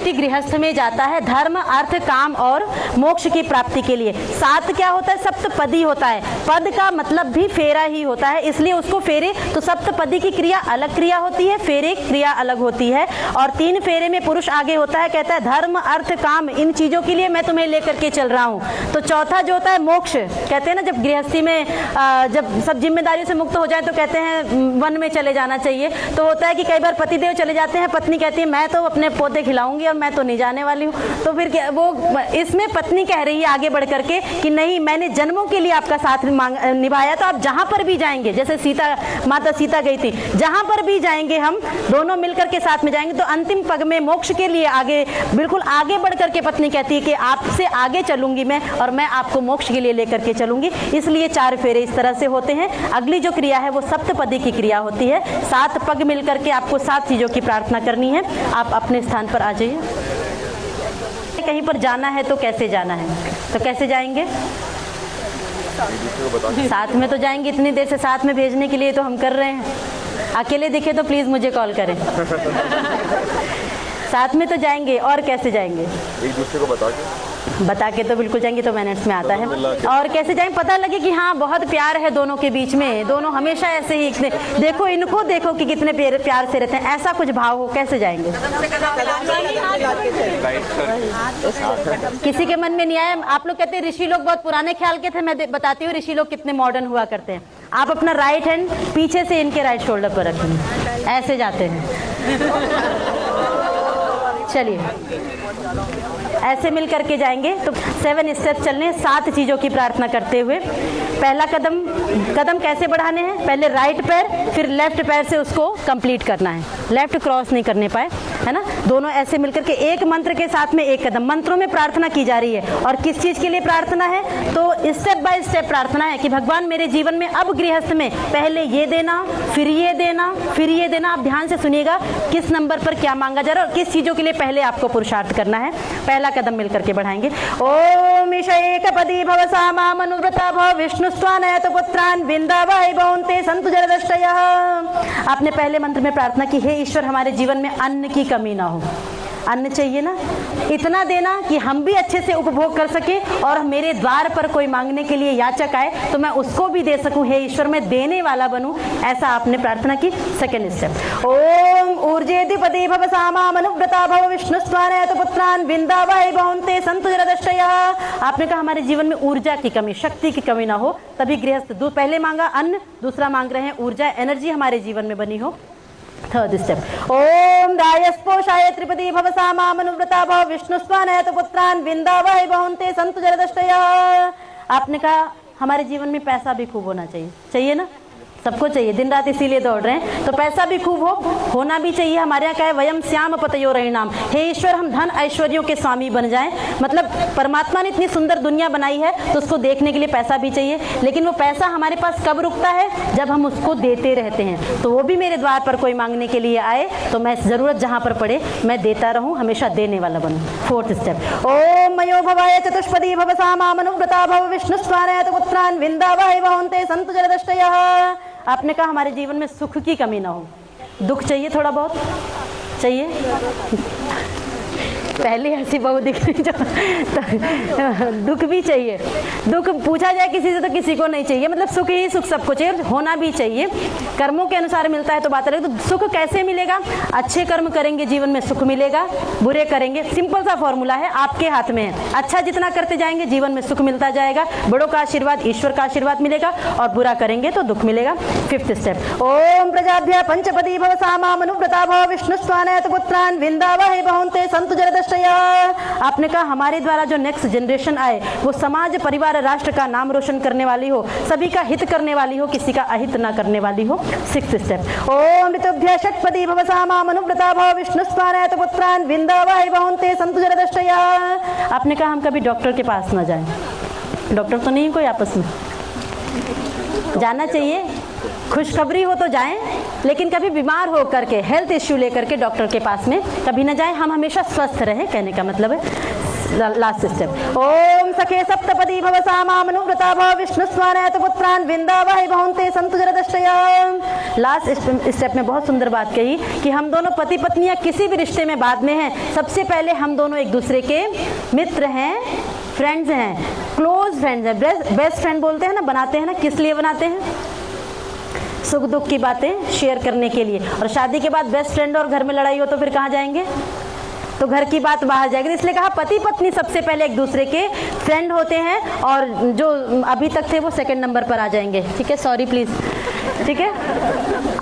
व्यक्ति गृहस्थ में जाता है धर्म अर्थ काम और मोक्ष की प्राप्ति के लिए। 7 क्या होता है? सप्तपदी होता है। पद का मतलब भी फेरा ही होता है, इसलिए उसको फेरे, तो सप्तपदी की क्रिया अलग क्रिया होती है, फेरे क्रिया अलग होती है। और 3 फेरे में पुरुष आगे होता है, कहता है धर्म अर्थ काम इन चीजों के लिए मैं तुम्हें लेकर के चल रहा हूँ। तो चौथा जो होता है मोक्ष, कहते हैं ना जब गृहस्थी में जब सब जिम्मेदारियों से मुक्त हो जाए तो कहते हैं वन में चले जाना चाहिए। तो होता है कि कई बार पतिदेव चले जाते हैं, पत्नी कहती है मैं तो अपने पौधे खिलाऊंगी और मैं तो नहीं जाने वाली हूँ। तो फिर वो इसमें पत्नी कह रही है आगे बढ़ करके कि नहीं, मैंने जन्मों के लिए आपका साथ निभाया, तो आप जहां पर भी जाएंगे, जैसे माता सीता गई थी, जहां पर भी जाएंगे हम दोनों मिलकर के साथ में जाएंगे। तो अंतिम पग में मोक्ष के लिए आगे, बिल्कुल आगे बढ़ करके पत्नी कहती है कि आपसे आगे चलूंगी मैं और मैं आपको मोक्ष के लिए लेकर के चलूंगी। इसलिए 4 फेरे इस तरह से होते हैं। अगली जो क्रिया है वो सप्तपदी की क्रिया होती है। 7 पग मिलकर के आपको 7 चीजों की प्रार्थना करनी है। आप अपने स्थान पर आ जाइए। कहीं पर जाना है तो कैसे जाना है? तो कैसे जाएंगे? साथ में तो जाएंगे, इतनी देर से साथ में भेजने के लिए तो हम कर रहे हैं। अकेले दिखे तो प्लीज मुझे कॉल करें। साथ में तो जाएंगे, और कैसे जाएंगे? एक दूसरे को बता के तो बिल्कुल जाएंगे, तो मिनट्स में आता है। और कैसे जाएंगे? पता लगे कि हाँ बहुत प्यार है दोनों के बीच में, दोनों हमेशा ऐसे ही, देखो इनको देखो कि कितने प्यार से रहते हैं, ऐसा कुछ भाव हो, कैसे जाएंगे? किसी के मन में नहीं आया? आप लोग कहते हैं ऋषि लोग बहुत पुराने ख्याल के थे, मैं बताती हूँ ऋषि लोग कितने मॉडर्न हुआ करते हैं। आप अपना राइट हैंड पीछे से इनके राइट शोल्डर पर रखेंगे, ऐसे जाते हैं। चलिए ऐसे मिल करके जाएंगे। तो 7 स्टेप चलने, 7 चीजों की प्रार्थना करते हुए। पहला कदम कैसे बढ़ाने हैं? पहले राइट पैर, फिर लेफ्ट पैर से उसको कंप्लीट करना है, लेफ्ट क्रॉस नहीं करने पाए, है ना। दोनों ऐसे मिलकर के एक मंत्र के साथ में एक कदम। मंत्रों में प्रार्थना की जा रही है, और किस चीज के लिए प्रार्थना है? तो स्टेप बाय स्टेप प्रार्थना है कि भगवान मेरे जीवन में अब गृहस्थ में पहले ये देना, फिर ये देना, फिर ये देना। आप ध्यान से सुनिएगा किस नंबर पर क्या मांगा जा रहा है और किस चीजों के लिए पहले आपको पुरुषार्थ करना है। पहला कदम मिलकर के बढ़ाएंगे। ओम ईशैकपदी भव सामा मनुव्रता भव विष्णुस्त्वानयत पुत्रान बिंदावै भवन्ते सन्तु जरदष्टयः। आपने पहले मंत्र में प्रार्थना की, हे ईश्वर हमारे जीवन में अन्न की कमी ना हो। अन्न चाहिए ना, इतना देना कि हम भी अच्छे से उपभोग कर सके, और मेरे द्वार पर कोई मांगने के लिए याचक आए तो मैं उसको भी दे सकूं। हे ईश्वर मैं देने वाला बनूं, ऐसा आपने प्रार्थना की। सेकंड स्टेप, ओम ऊर्जेधिपति भव सामा मनुव्रता भव विष्णुस्त्वानयत पुत्रान बिंदावै भवन्ते सन्तु जरदष्टयः। आपने कहा हमारे जीवन में ऊर्जा की कमी, शक्ति की कमी ना हो, तभी गृहस्थ पहले मांगा अन्न, दूसरा मांग रहे हैं ऊर्जा, एनर्जी हमारे जीवन में बनी हो। थर्ड स्टेप, ओम रायस्पोषाय त्रिपदी भव सामा मनुव्रता भव विष्णुस्त्वानयत पुत्रान बिंदावै भवन्ते सन्तु जरदष्टयः। आपने कहा हमारे जीवन में पैसा भी खूब होना चाहिए, चाहिए ना, सबको चाहिए, दिन रात इसीलिए दौड़ रहे हैं। तो पैसा भी खूब होना भी चाहिए। हमारे यहाँ क्या है, वयम श्याम पतयो रहिणाम। हे ईश्वर हम धन ऐश्वर्यों के स्वामी बन जाएं। मतलब परमात्मा ने इतनी सुंदर दुनिया बनाई है तो उसको देखने के लिए पैसा भी चाहिए, लेकिन वो पैसा हमारे पास कब रुकता है? जब हम उसको देते रहते हैं। तो वो भी मेरे द्वार पर कोई मांगने के लिए आए तो मैं जरूरत जहाँ पर पड़े मैं देता रहूँ, हमेशा देने वाला बनूँ। फोर्थ स्टेप, ओम मयो भवाय चतुष्पदी भव सामा मनुव्रता भव विष्णुस्त्वानयत पुत्रान बिंदावै भवन्ते सन्तु जरदष्टयः। आपने कहा हमारे जीवन में सुख की कमी ना हो। दुख चाहिए, थोड़ा बहुत चाहिए। पहले ऐसी बहू दिख रही जो तो दुख भी चाहिए। दुख पूछा जाए किसी से तो किसी को नहीं चाहिए, मतलब सुख ही सुख सबको चाहिए, होना भी चाहिए। कर्मों के अनुसार मिलता है तो बात अलग। तो सुख कैसे मिलेगा? अच्छे कर्म करेंगे जीवन में सुख मिलेगा, बुरे करेंगे, सिंपल सा फॉर्मूला है, आपके हाथ में है। अच्छा जितना करते जाएंगे जीवन में सुख मिलता जाएगा, बड़ों का आशीर्वाद, ईश्वर का आशीर्वाद मिलेगा, और बुरा करेंगे तो दुख मिलेगा। फिफ्थ स्टेप, ओम प्रजाभ्य पंचपदी भव सामा मनुव्रता भव विष्णुस्त्वानयत पुत्रान बिंदावै भवन्ते सन्तु जरदष्टयः। आपने कहा हमारे द्वारा जो नेक्स्ट जनरेशन आए वो समाज परिवार राष्ट्र का नाम रोशन करने वाली हो, सभी का हित करने वाली हो, किसी का अहित ना करने वाली हो। सिक्स्थ स्टेप, ओम ऋतुभ्य षट्पदी भव सामा मनुव्रता भव विष्णुस्त्वानयत पुत्रान बिंदावै भवन्ते सन्तु जरदष्टयः। आपने कहा हम कभी डॉक्टर के पास ना जाएं। डॉक्टर तो नहीं कोई आपस में जाना चाहिए, खुशखबरी हो तो जाएं, लेकिन कभी बीमार हो करके हेल्थ इश्यू लेकर के डॉक्टर के पास में कभी ना जाएं। हम हमेशा स्वस्थ रहें, कहने का मतलब है। लास्ट स्टेप, ओम सखे सप्तपदी भव सामा मनुव्रता भव विष्णु स्वानयत पुत्रान विंदावहि बहुंते संतु जरदष्टया। लास्ट स्टेप में बहुत सुंदर बात कही कि हम दोनों पति पत्नियां किसी भी रिश्ते में बाद में हैं, सबसे पहले हम दोनों एक दूसरे के मित्र हैं, फ्रेंड्स हैं, क्लोज फ्रेंड्स हैं। बेस्ट फ्रेंड बोलते हैं ना, बनाते हैं ना, किस लिए बनाते हैं? सुख दुख की बातें शेयर करने के लिए। और शादी के बाद बेस्ट फ्रेंड और घर में लड़ाई हो तो फिर कहाँ जाएंगे? तो घर की बात बाहर जाएगी। इसलिए कहा पति पत्नी सबसे पहले एक दूसरे के फ्रेंड होते हैं और जो अभी तक थे वो सेकंड नंबर पर आ जाएंगे। ठीक है, सॉरी प्लीज। ठीक है,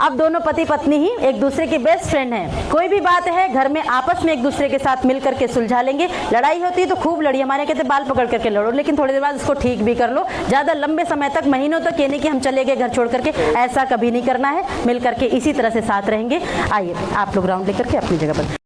अब दोनों पति पत्नी ही एक दूसरे के बेस्ट फ्रेंड हैं। कोई भी बात है घर में आपस में एक दूसरे के साथ मिल करके सुलझा लेंगे। लड़ाई होती है तो खूब लड़िए, हमारे कहते बाल पकड़ करके लड़ो, लेकिन थोड़ी देर बाद इसको ठीक भी कर लो। ज़्यादा लंबे समय तक, महीनों तक ये नहीं कि हम चले गए घर छोड़ करके, ऐसा कभी नहीं करना है। मिल करके इसी तरह से साथ रहेंगे। आइए आप लोग राउंड लेकर के अपनी जगह पर।